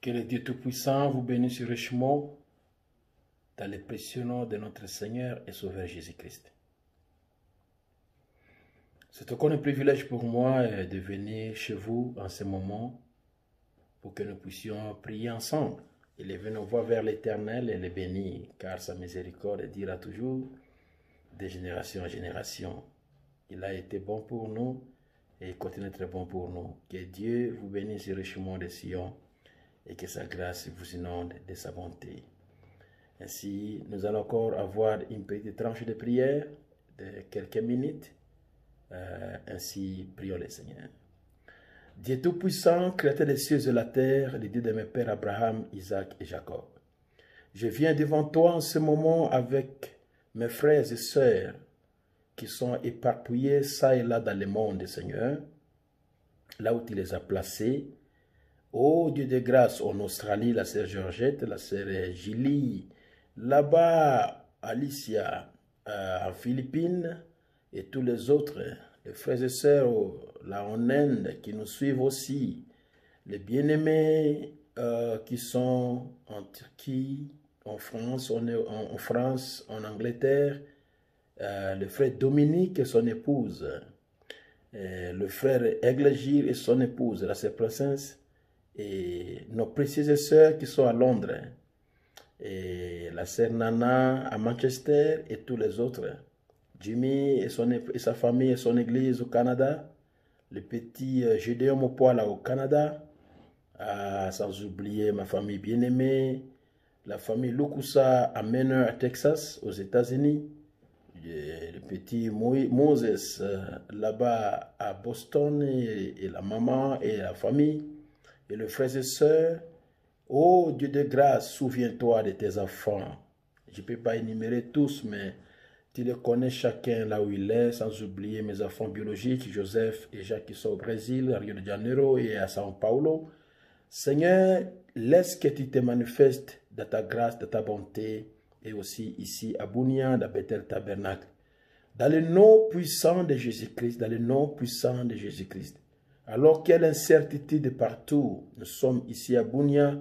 Que le Dieu Tout-Puissant vous bénisse richement dans le précieux nom de notre Seigneur et Sauveur Jésus-Christ. C'est encore un privilège pour moi de venir chez vous en ce moment pour que nous puissions prier ensemble. Élever nos voix vers l'Éternel et le bénir, car sa miséricorde dira toujours de génération en génération. Il a été bon pour nous et il continue d'être bon pour nous. Que Dieu vous bénisse richement de Sion et que sa grâce vous inonde de sa bonté. Ainsi, nous allons encore avoir une petite tranche de prière de quelques minutes. Ainsi, prions le Seigneur. Dieu Tout-Puissant, Créateur des cieux et de la terre, le Dieu de mes pères Abraham, Isaac et Jacob. Je viens devant toi en ce moment avec mes frères et sœurs qui sont éparpillés ça et là dans le monde, Seigneur, là où tu les as placés. Ô Dieu de grâce, en Australie, la sœur Georgette, la sœur Julie, là-bas, Alicia, en Philippines, et tous les autres, les frères et sœurs là en Inde qui nous suivent aussi, les bien-aimés qui sont en Turquie, en France, en Angleterre, le frère Dominique et son épouse, le frère Aigle-Gir et son épouse, la sœur Princesse, et nos précieuses sœurs qui sont à Londres, et la sœur Nana à Manchester et tous les autres. Jimmy et sa famille et son église au Canada, le petit Gédéon Mopoala au Canada, sans oublier ma famille bien-aimée, la famille Lukusa à Manor à Texas, aux États-Unis, le petit Moses là-bas à Boston et la maman et la famille, et les frères et sœurs. Oh Dieu de grâce, souviens-toi de tes enfants. Je ne peux pas énumérer tous, mais tu les connais chacun là où il est, sans oublier mes enfants biologiques, Joseph et Jacques qui sont au Brésil, à Rio de Janeiro et à São Paulo. Seigneur, laisse que tu te manifestes de ta grâce, de ta bonté, et aussi ici à Bunia, dans Bethel Tabernacle. Dans le nom puissant de Jésus-Christ, dans le nom puissant de Jésus-Christ. Alors qu'il y a l'incertitude partout, nous sommes ici à Bunia,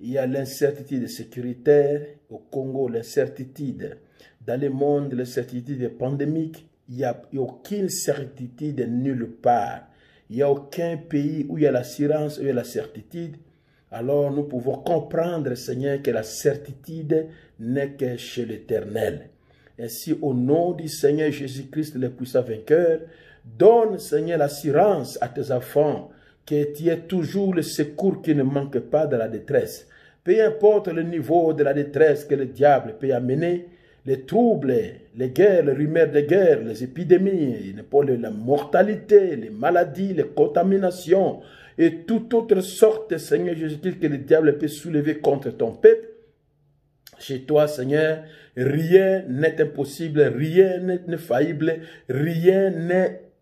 il y a l'incertitude sécuritaire, au Congo, l'incertitude. Dans le monde, l'incertitude pandémique, il n'y a aucune certitude nulle part. Il n'y a aucun pays où il y a l'assurance, où il y a la certitude. Alors nous pouvons comprendre, Seigneur, que la certitude n'est que chez l'Éternel. Ainsi, au nom du Seigneur Jésus-Christ, le puissant vainqueur, donne, Seigneur, l'assurance à tes enfants que tu es toujours le secours qui ne manque pas de la détresse. Peu importe le niveau de la détresse que le diable peut amener, les troubles, les guerres, les rumeurs de guerre, les épidémies, la mortalité, les maladies, les contaminations et toute autre sorte, Seigneur Jésus-Christ, que le diable peut soulever contre ton peuple. Chez toi, Seigneur, rien n'est impossible, rien n'est faillible, rien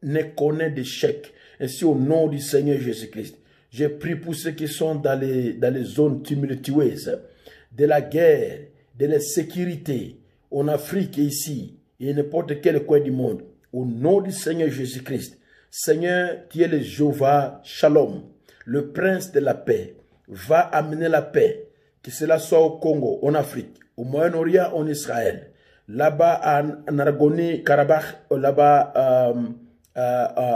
ne connaît d'échec. Ainsi, au nom du Seigneur Jésus-Christ, je prie pour ceux qui sont dans les zones tumultueuses, de la guerre, de la sécurité, en Afrique et ici, et n'importe quel coin du monde, au nom du Seigneur Jésus-Christ. Seigneur, tu es le Jéhovah Shalom, le prince de la paix. Va amener la paix, que cela soit au Congo, en Afrique, au Moyen-Orient, en Israël, là-bas en Argonie, Karabakh, là-bas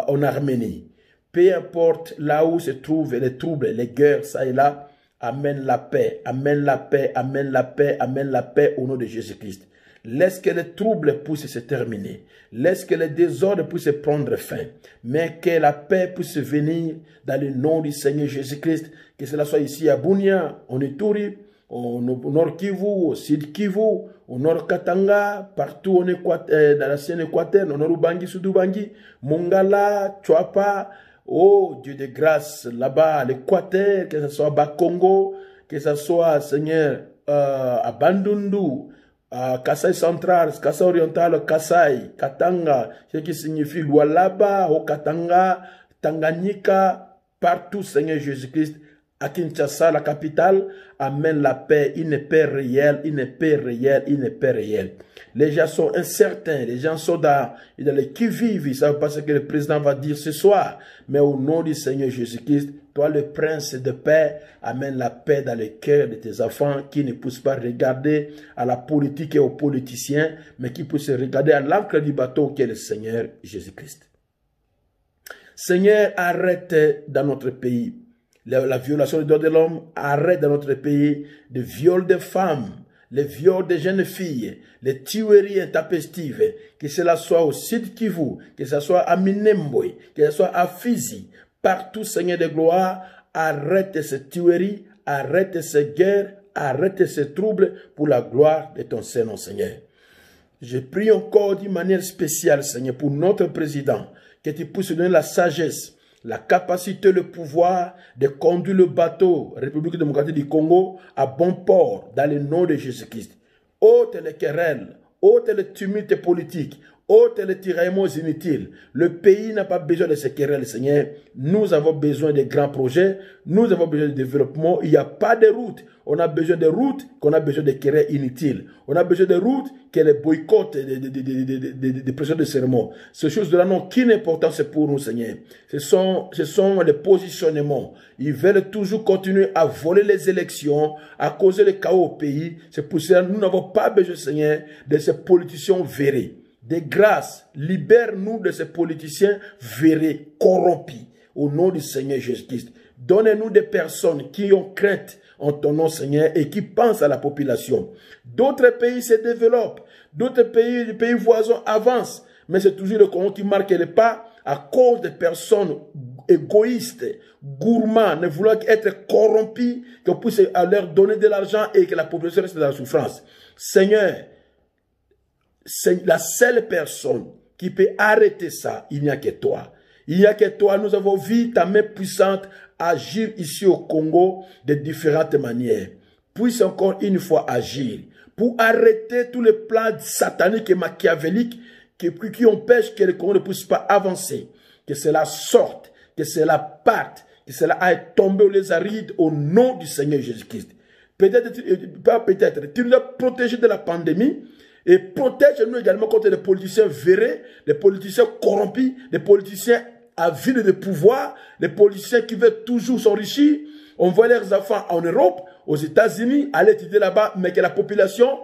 en Arménie. Peu importe là où se trouvent les troubles, les guerres, ça et là, amène la paix, amène la paix, amène la paix, amène la paix au nom de Jésus-Christ. Laisse que les troubles puissent se terminer. Laisse que les désordres puissent prendre fin. Mais que la paix puisse venir dans le nom du Seigneur Jésus-Christ. Que cela soit ici à Bunia, en Ituri, au Nord Kivu, au Sud Kivu, au Nord Katanga, partout dans la scène Équateur, au Nord Ubangi, Sud Ubangi, Mongala, Chouapa, oh Dieu de grâce, là-bas, l'Équateur, que ce soit à Bas-Congo, que ce soit, Seigneur, à Bandundu, Kassai central, Kassai oriental, Kassai, Katanga, ce qui signifie Lualaba, au Katanga, Tanganyika, partout, Seigneur Jésus-Christ, à Kinshasa, la capitale, amène la paix, une paix réelle, une paix réelle, une paix réelle. Les gens sont incertains, les gens sont dans les qui-vive, ils ne savent pas ce que le président va dire ce soir. Mais au nom du Seigneur Jésus-Christ, toi le prince de paix, amène la paix dans le cœur de tes enfants qui ne puissent pas regarder à la politique et aux politiciens, mais qui puissent regarder à l'ancre du bateau qui est le Seigneur Jésus-Christ. Seigneur, arrête dans notre pays la violation des droits de l'homme, arrête dans notre pays de viols de femmes, les viols de jeunes filles, les tueries intempestives, que cela soit au Sud Kivu, que ce soit à Minembwe, que ce soit à Fizi, partout, Seigneur de gloire, arrête ces tueries, arrête ces guerres, arrête ces troubles pour la gloire de ton Saint-Nom, Seigneur. Je prie encore d'une manière spéciale, Seigneur, pour notre président, que tu puisses donner la sagesse, la capacité, le pouvoir de conduire le bateau République démocratique du Congo à bon port dans le nom de Jésus-Christ. Ôte les querelles, ôte les tumultes politiques, ôte les tiraillements inutiles. Le pays n'a pas besoin de ces querelles, Seigneur. Nous avons besoin de grands projets, nous avons besoin de développement. Il n'y a pas de route. On a besoin de routes, qu'on a besoin de querelles inutiles. On a besoin de routes que les boycotts, des pressions de serment. Ces choses-là n'ont qu'une importance pour nous, Seigneur. Ce sont les positionnements. Ils veulent toujours continuer à voler les élections, à causer le chaos au pays. C'est pour cela que nous n'avons pas besoin, Seigneur, de ces politiciens vérés. De grâce, libère-nous de ces politiciens vérés, corrompus. Au nom du Seigneur Jésus-Christ. Donnez-nous des personnes qui ont crainte en ton nom, Seigneur, et qui pensent à la population. D'autres pays se développent, d'autres pays, les pays voisins avancent, mais c'est toujours le Congo qui marque le pas à cause des personnes égoïstes, gourmands, ne voulant être corrompus, qu'on puisse leur donner de l'argent et que la population reste dans la souffrance. Seigneur, c'est la seule personne qui peut arrêter ça, il n'y a que toi. Il n'y a que toi, nous avons vu ta main puissante agir ici au Congo de différentes manières. Puisse encore une fois agir pour arrêter tous les plans sataniques et machiavéliques qui empêchent que le Congo ne puisse pas avancer. Que cela sorte, que cela parte, que cela aille tomber aux lézardes au nom du Seigneur Jésus-Christ. Peut-être, tu nous as protégés de la pandémie. Et protège-nous également contre les politiciens vérés, les politiciens corrompus, les politiciens avides de pouvoir, les politiciens qui veulent toujours s'enrichir. On voit leurs enfants en Europe, aux États-Unis, aller étudier là-bas, mais que la population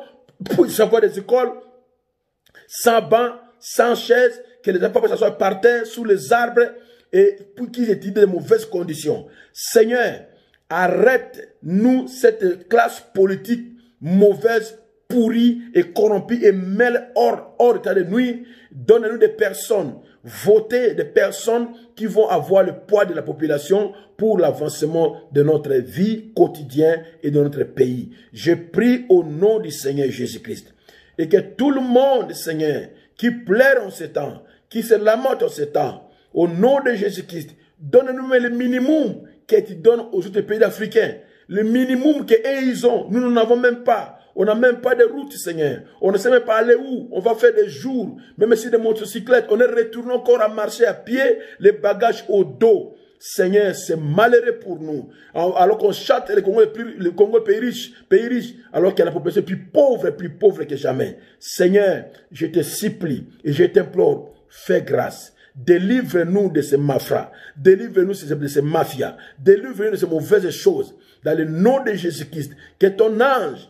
puisse avoir des écoles sans bancs, sans chaises, que les enfants puissent s'asseoir par terre, sous les arbres, et pour qu'ils étudient de mauvaises conditions. Seigneur, arrête-nous cette classe politique mauvaise, pourris et corrompus et mêle hors état de nuit. Donne-nous des personnes votées, des personnes qui vont avoir le poids de la population pour l'avancement de notre vie quotidienne et de notre pays. Je prie au nom du Seigneur Jésus-Christ. Et que tout le monde, Seigneur, qui pleure en ce temps, qui se lamente en ce temps, au nom de Jésus-Christ, donne-nous le minimum que tu donnes aux autres pays africains. Le minimum qu'eux ils ont, nous n'en avons même pas. On n'a même pas de route, Seigneur. On ne sait même pas aller où. On va faire des jours. Même si des motocyclettes, on est retourné encore à marcher à pied, les bagages au dos. Seigneur, c'est malheureux pour nous. Alors qu'on chante, le Congo est pays riche, alors qu'il y a la population plus pauvre que jamais. Seigneur, je te supplie et je t'implore, fais grâce. Délivre-nous de ces malfrats. Délivre-nous de ces mafias. Délivre-nous de ces mauvaises choses. Dans le nom de Jésus-Christ, que ton ange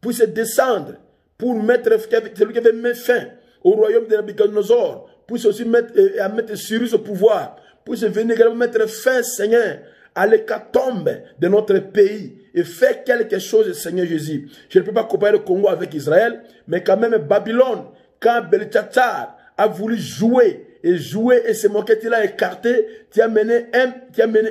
puisse descendre pour mettre celui qui avait mis fin au royaume de Nabucodonosor, puisse aussi mettre Cyrus au pouvoir, puisse venir également mettre fin, Seigneur, à l'hécatombe de notre pays et faire quelque chose, Seigneur Jésus. Je ne peux pas comparer le Congo avec Israël, mais quand même Babylone, quand Belchatsar a voulu jouer et se moquer, il a écarté, tu as mené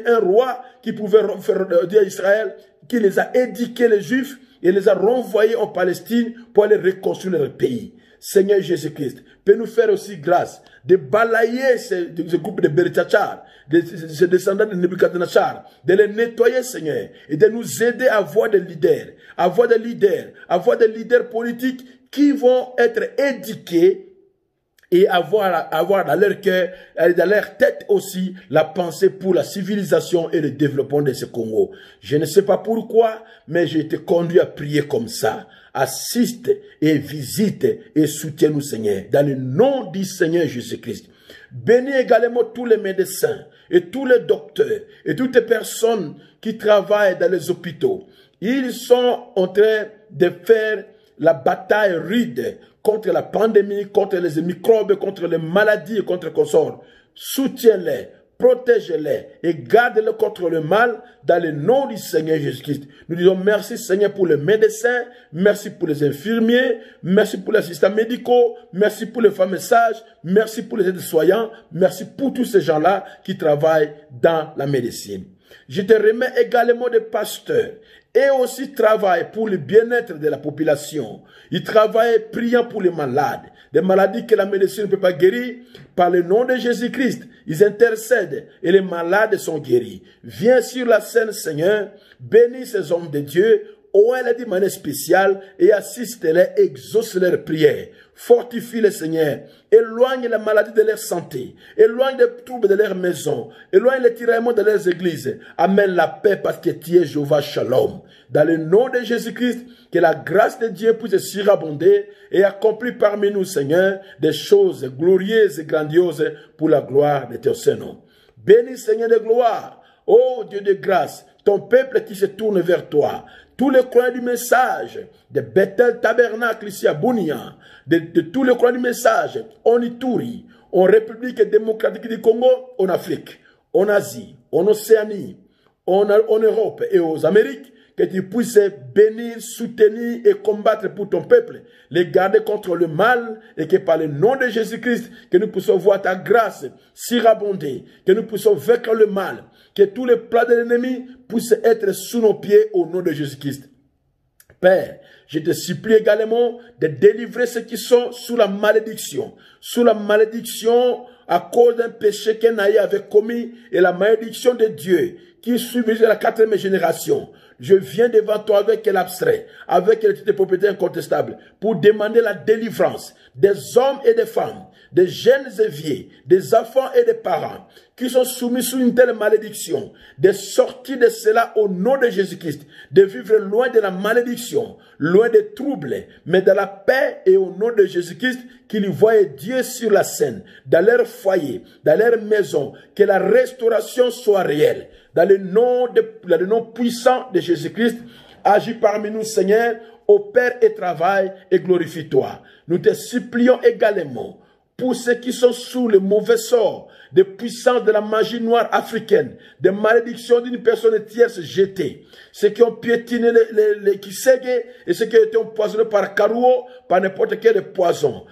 un roi qui pouvait faire dire à Israël, qui les a éduqués les Juifs, et les a renvoyés en Palestine pour aller reconstruire leur pays. Seigneur Jésus-Christ, peut nous faire aussi grâce de balayer ce groupe de Belchatsar, ces descendants de Nebuchadnezzar, de les nettoyer, Seigneur, et de nous aider à avoir des leaders, avoir des leaders politiques qui vont être éduqués et avoir dans leur cœur, dans leur tête aussi, la pensée pour la civilisation et le développement de ce Congo. Je ne sais pas pourquoi, mais j'ai été conduit à prier comme ça. Assiste et visite et soutiens-nous, Seigneur, dans le nom du Seigneur Jésus-Christ. Bénis également tous les médecins et tous les docteurs et toutes les personnes qui travaillent dans les hôpitaux. Ils sont en train de faire la bataille rude contre la pandémie, contre les microbes, contre les maladies et contre les consorts. Soutiens-les, protège-les et garde-les contre le mal dans le nom du Seigneur Jésus-Christ. Nous disons merci Seigneur pour les médecins, merci pour les infirmiers, merci pour les assistants médicaux, merci pour les femmes sages, merci pour les aides-soignants, merci pour tous ces gens-là qui travaillent dans la médecine. Je te remets également des pasteurs et aussi travaillent pour le bien-être de la population. Ils travaillent priant pour les malades, des maladies que la médecine ne peut pas guérir. Par le nom de Jésus-Christ, ils intercèdent et les malades sont guéris. Viens sur la scène, Seigneur, bénis ces hommes de Dieu, OL d'une manière spéciale et assiste-les, exauce leurs prières. Fortifie les Seigneur, éloigne la maladie de leur santé, éloigne les troubles de leur maison, éloigne les tiraillements de leurs églises. Amène la paix parce que tu es Jéhovah Shalom. Dans le nom de Jésus-Christ, que la grâce de Dieu puisse surabonder et accomplir parmi nous, Seigneur, des choses glorieuses et grandioses pour la gloire de ton Saint-Nom. Bénis, Seigneur de gloire, ô Dieu de grâce, ton peuple qui se tourne vers toi. Tous les croyants du message de Bethel Tabernacle ici à Bunia, de tous les croyants du message en Ituri, en République démocratique du Congo, en Afrique, en Asie, en Océanie, en Europe et aux Amériques, que tu puisses bénir, soutenir et combattre pour ton peuple, les garder contre le mal et que par le nom de Jésus-Christ, que nous puissions voir ta grâce surabonder, que nous puissions vaincre le mal, que tous les plans de l'ennemi puissent être sous nos pieds au nom de Jésus-Christ. Père, je te supplie également de délivrer ceux qui sont sous la malédiction à cause d'un péché qu'un aïe avait commis et la malédiction de Dieu qui suit la 4e génération. Je viens devant toi avec l'abstrait, avec les titres de propriété incontestables, pour demander la délivrance des hommes et des femmes, des jeunes et vieux, des enfants et des parents, qui sont soumis sous une telle malédiction, de sortir de cela au nom de Jésus-Christ, de vivre loin de la malédiction, loin des troubles, mais dans la paix et au nom de Jésus-Christ, qu'ils voient Dieu sur la scène, dans leur foyer, dans leur maison, que la restauration soit réelle. Dans le nom puissant de Jésus-Christ, agis parmi nous, Seigneur, opère et travaille et glorifie-toi. Nous te supplions également pour ceux qui sont sous le mauvais sort, des puissances de la magie noire africaine, des malédictions d'une personne tierce jetée, ceux qui ont piétiné les Kisege et ceux qui ont été empoisonnés par Karuo, par n'importe quel poison.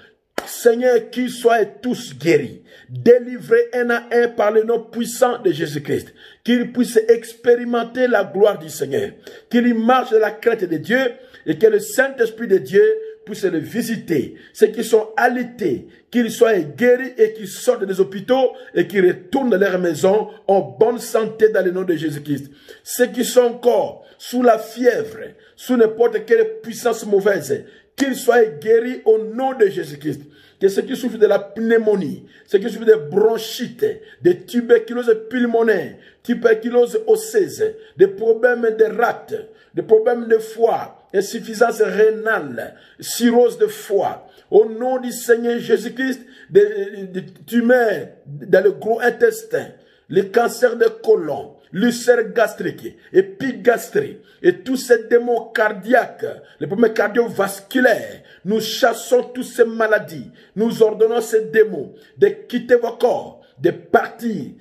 Seigneur, qu'ils soient tous guéris, délivrés un à un par le nom puissant de Jésus-Christ, qu'ils puissent expérimenter la gloire du Seigneur, qu'ils marchent dans la crainte de Dieu et que le Saint-Esprit de Dieu puisse les visiter. Ceux qui sont alités, qu'ils soient guéris et qu'ils sortent des hôpitaux et qu'ils retournent dans leur maison en bonne santé dans le nom de Jésus-Christ. Ceux qui sont encore sous la fièvre, sous n'importe quelle puissance mauvaise, qu'ils soient guéris au nom de Jésus-Christ. Que ceux qui souffrent de la pneumonie, ceux qui souffrent de bronchites, de tuberculose pulmonaire, tuberculose osseuse, des problèmes de rate, des problèmes de foie, insuffisance rénale, cirrhose de foie, au nom du Seigneur Jésus-Christ, des tumeurs dans le gros intestin, le cancer de côlon, l'ulcère gastrique, épigastrique, et tous ces démons cardiaques, les problèmes cardiovasculaires, nous chassons toutes ces maladies, nous ordonnons ces démons de quitter vos corps, de partir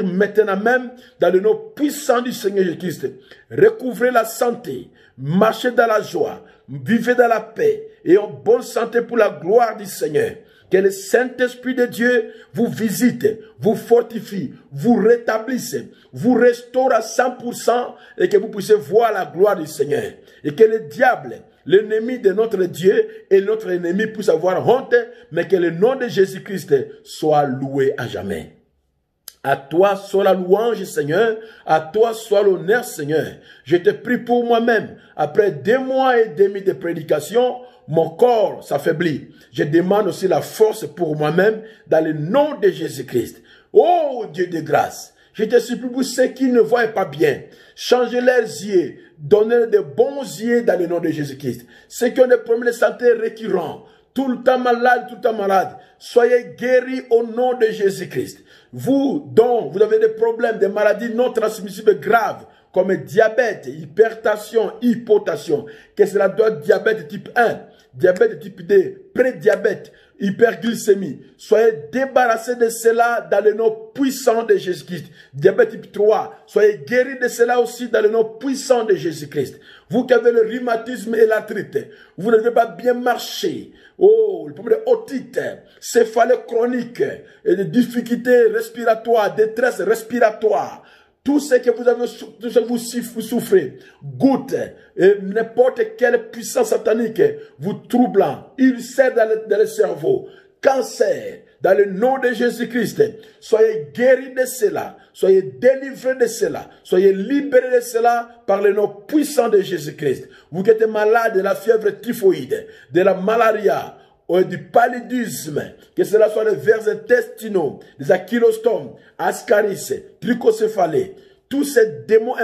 maintenant même dans le nom puissant du Seigneur Jésus-Christ. Recouvrez la santé, marchez dans la joie, vivez dans la paix et en bonne santé pour la gloire du Seigneur. Que le Saint-Esprit de Dieu vous visite, vous fortifie, vous rétablisse, vous restaure à 100% et que vous puissiez voir la gloire du Seigneur. Et que le diable, l'ennemi de notre Dieu et notre ennemi puisse avoir honte, mais que le nom de Jésus-Christ soit loué à jamais. À toi soit la louange, Seigneur. À toi soit l'honneur, Seigneur. Je te prie pour moi-même, après 2 mois et demi de prédication, mon corps s'affaiblit. Je demande aussi la force pour moi-même dans le nom de Jésus-Christ. Oh Dieu de grâce, je te supplie pour ceux qui ne voient pas bien, changez leurs yeux, donnez de bons yeux dans le nom de Jésus-Christ. Ceux qui ont des problèmes de santé récurrents, tout le temps malade, soyez guéris au nom de Jésus-Christ. Vous dont vous avez des problèmes, des maladies non transmissibles graves, comme diabète, hypertension, hypotension, que cela doit être diabète type 1, diabète type 2, prédiabète, hyperglycémie. Soyez débarrassés de cela dans le nom puissant de Jésus-Christ. Diabète type 3, soyez guéris de cela aussi dans le nom puissant de Jésus-Christ. Vous qui avez le rhumatisme et l'arthrite, vous ne devez pas bien marcher. Oh, le problème d'otite, céphalée chronique, et des difficultés respiratoires, détresse respiratoire. Tout ce que vous avez, tout ce que vous souffrez, goutte, et n'importe quelle puissance satanique vous troublant, ulcère dans le cerveau, cancer, dans le nom de Jésus-Christ, soyez guéris de cela, soyez délivrés de cela, soyez libérés de cela par le nom puissant de Jésus-Christ. Vous qui êtes malade de la fièvre typhoïde, de la malaria, du paludisme, que cela soit les vers intestinaux, des ankylostom, ascaris, trichocéphalée, tous ces démons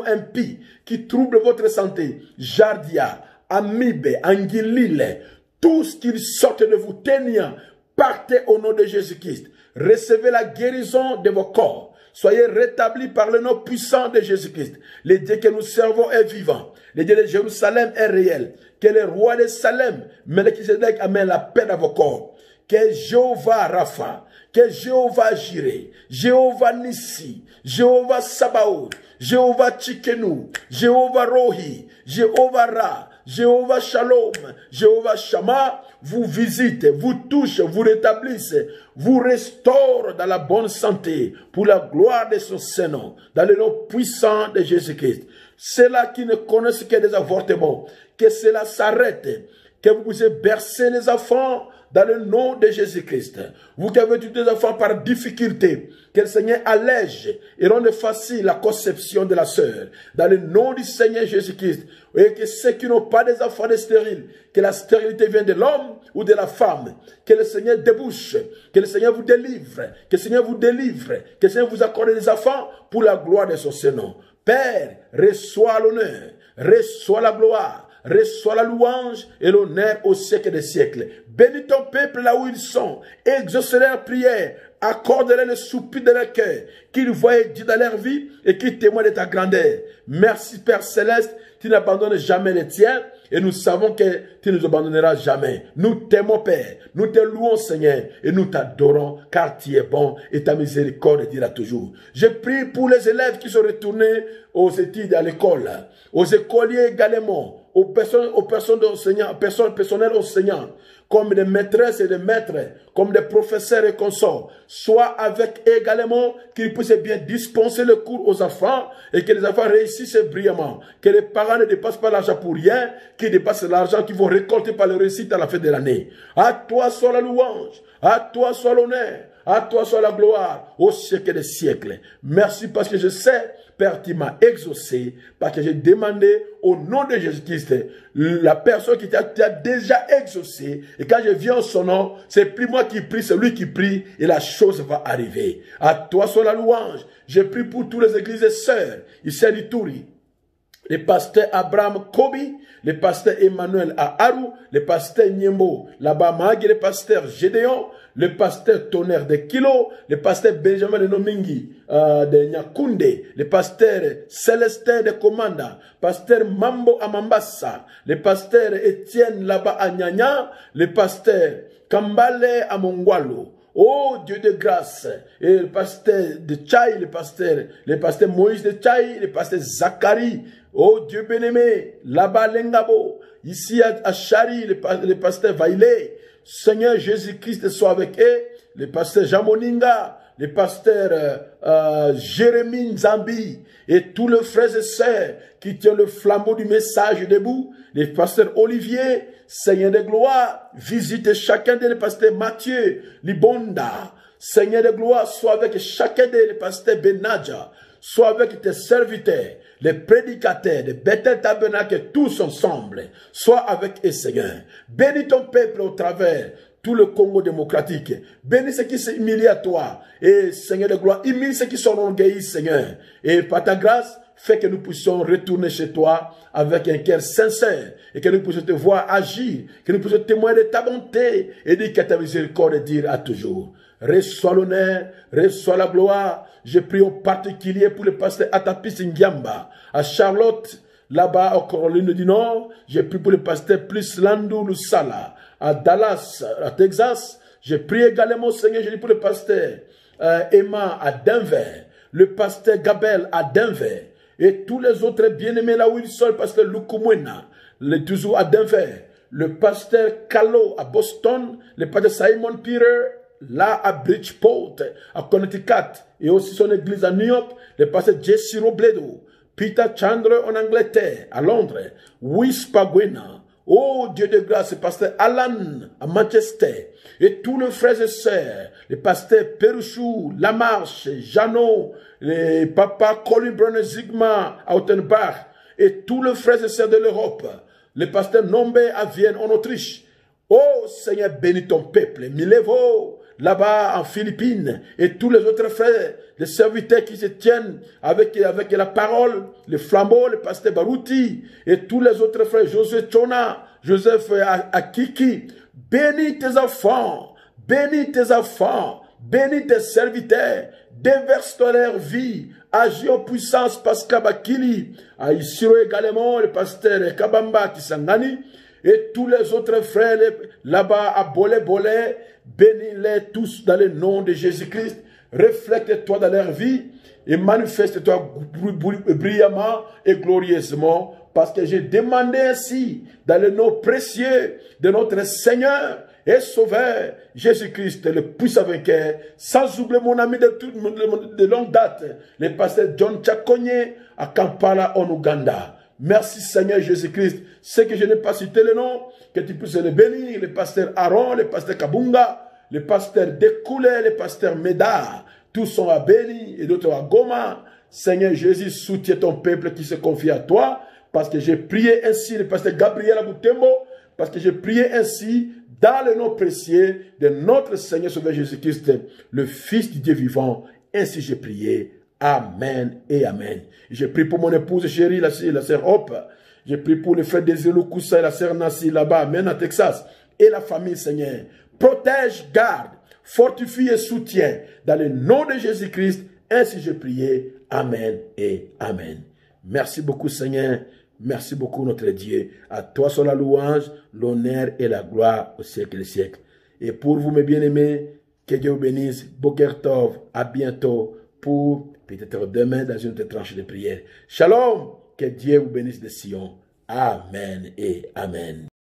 impies qui troublent votre santé, jardia, amibe, anguilile, tout ce qui sort de vous tenir, partez au nom de Jésus-Christ. Recevez la guérison de vos corps. Soyez rétablis par le nom puissant de Jésus-Christ. Le Dieu que nous servons est vivant. Le Dieu de Jérusalem est réel. Que le roi de Salem, Melchisedec, amène la paix dans vos corps. Que Jéhovah Rapha, que Jéhovah Jireh, Jéhovah Nissi, Jéhovah Sabaoth, Jéhovah Tchikenu, Jéhovah Rohi, Jéhovah Ra, Jéhovah Shalom, Jéhovah Shammah, vous visite, vous touche, vous rétablisse, vous restaure dans la bonne santé, pour la gloire de son Saint-Nom, dans le nom puissant de Jésus-Christ. Ceux-là qui ne connaissent que des avortements, que cela s'arrête, que vous puissiez bercer les enfants dans le nom de Jésus-Christ. Vous qui avez tous des enfants par difficulté, que le Seigneur allège et rende facile la conception de la sœur, dans le nom du Seigneur Jésus-Christ. Et que ceux qui n'ont pas des enfants stériles, que la stérilité vienne de l'homme ou de la femme, que le Seigneur débouche, que le Seigneur vous délivre, que le Seigneur vous délivre, que le Seigneur vous accorde des enfants pour la gloire de son Saint-Nom. Père, reçois l'honneur, reçois la gloire, reçois la louange et l'honneur au siècle des siècles. Bénis ton peuple là où ils sont, exauce leurs prières, accorde-leur le soupir de leur cœur, qu'ils voient Dieu dans leur vie et qu'ils témoignent de ta grandeur. Merci Père Céleste, tu n'abandonnes jamais les tiens et nous savons que tu ne nous abandonneras jamais. Nous t'aimons Père, nous te louons Seigneur et nous t'adorons car tu es bon et ta miséricorde dira toujours. Je prie pour les élèves qui sont retournés aux études à l'école, aux écoliers également, aux personnes enseignants, personnel enseignant, comme des maîtresses et des maîtres, comme des professeurs et consorts, soit avec également qu'ils puissent bien dispenser le cours aux enfants et que les enfants réussissent brillamment, que les parents ne dépassent pas l'argent pour rien, qu'ils dépassent l'argent qu'ils vont récolter par le réussite à la fin de l'année. À toi soit la louange, à toi soit l'honneur, à toi soit la gloire au siècle des siècles. Merci parce que je sais, Père, tu m'as exaucé, parce que j'ai demandé au nom de Jésus-Christ, la personne qui t'a déjà exaucé, et quand je viens en son nom, c'est plus moi qui prie, c'est lui qui prie, et la chose va arriver. À toi soit la louange. Je prie pour toutes les églises et sœurs, ici à Lituri, le pasteur Abraham Kobi, le pasteur Emmanuel à Aru, le pasteur Niembo, là-bas Mahagi, le pasteur Gédéon, le pasteur Tonnerre de Kilo, le pasteur Benjamin de Nomingi de Nyakunde, le pasteur Célestin de Komanda, pasteur Mambo à Mambasa, le pasteur Étienne là-bas à Nyanya, le pasteur Kambale à Mongwalo. Oh Dieu de grâce, et le pasteur de Tchaï, le pasteur Moïse de Tchaï, le pasteur Zacharie, oh Dieu bien-aimé, là-bas Lengabo, ici à Chari, le pasteur Vailé, Seigneur Jésus-Christ soit avec eux, le pasteur Jamoninga, le pasteur Jérémie Nzambi, et tous les frères et sœurs qui tiennent le flambeau du message debout, le pasteur Olivier, Seigneur de gloire, visite chacun des pasteurs Mathieu, Libonda, Seigneur de gloire, sois avec chacun des pasteurs Benadja, sois avec tes serviteurs, les prédicateurs de Bethel Tabernacle, tous ensemble. Sois avec eux, Seigneur. Bénis ton peuple au travers tout le Congo démocratique. Bénis ceux qui s'humilient à toi. Et Seigneur de gloire, humilie ceux qui sont orgueilleux, Seigneur. Et par ta grâce, fais que nous puissions retourner chez toi avec un cœur sincère et que nous puissions te voir agir, que nous puissions témoigner de ta bonté et dire que ta miséricorde dure à toujours. Reçois l'honneur, reçois la gloire. Je prie en particulier pour le pasteur Atapis Ngiamba, à Charlotte, là-bas en Caroline du Nord. Je prie pour le pasteur Plus Landou Lusala, à Dallas, à Texas. Je prie également, Seigneur, je dis pour le pasteur Emma à Denver, le pasteur Gabel à Denver, et tous les autres bien-aimés là où ils sont, le pasteur Lukumwena, toujours à Denver, le pasteur Kalo à Boston, le pasteur Simon Peter, là à Bridgeport, à Connecticut, et aussi son église à New York, le pasteur Jesse Robledo, Peter Chandler en Angleterre, à Londres, Wispagwena, oh Dieu de grâce, le pasteur Alan à Manchester, et tous les frères et sœurs, les pasteurs Peruchou, Lamarche, Jeannot, les papas Colin Brunner Zigma à Ottenbach, et tous les frères et sœurs de l'Europe, les pasteurs Nombe à Vienne en Autriche. Oh Seigneur, bénis ton peuple, Milevo, là-bas en Philippines, et tous les autres frères, les serviteurs qui se tiennent avec la parole, les flambeaux, le pasteur Barouti, et tous les autres frères, Joseph Chona, Joseph Akiki, bénis tes enfants, bénis tes enfants, bénis tes serviteurs, déverse ton leur vie, agis en puissance, Pascal Bakili, à Isiro également, le pasteur Kabamba Kisangani, et tous les autres frères là-bas à Bolé, bénis-les tous dans le nom de Jésus-Christ. Reflète-toi dans leur vie et manifeste-toi brillamment et glorieusement, parce que j'ai demandé ainsi dans le nom précieux de notre Seigneur et Sauveur Jésus-Christ, le puissant vainqueur, sans oublier mon ami de longue date, le pasteur John Chakonye à Kampala en Ouganda. Merci Seigneur Jésus-Christ. Ce que je n'ai pas cité le nom, que tu puisses le bénir, le pasteur Aaron, le pasteur Kabunga, le pasteur Dekoulé, le pasteur Médard, tous sont à Béni et d'autres à Goma. Seigneur Jésus, soutiens ton peuple qui se confie à toi, parce que j'ai prié ainsi, le pasteur Gabriel Aboutembo, parce que j'ai prié ainsi dans le nom précieux de notre Seigneur Sauveur Jésus-Christ, le Fils du Dieu vivant. Ainsi j'ai prié. Amen et Amen. Je prie pour mon épouse chérie, la sœur Hope. Je prie pour le frère Désiré Koussa et la sœur Nancy là-bas, Amen, à Texas. Et la famille, Seigneur. Protège, garde, fortifie et soutiens. Dans le nom de Jésus-Christ, ainsi j'ai prié. Amen et Amen. Merci beaucoup, Seigneur. Merci beaucoup, notre Dieu. À toi soit la louange, l'honneur et la gloire au siècle des siècles. Et pour vous, mes bien-aimés, que Dieu vous bénisse. Boker Tov. À bientôt pour peut-être demain dans une autre tranche de prière. Shalom. Que Dieu vous bénisse de Sion. Amen et Amen.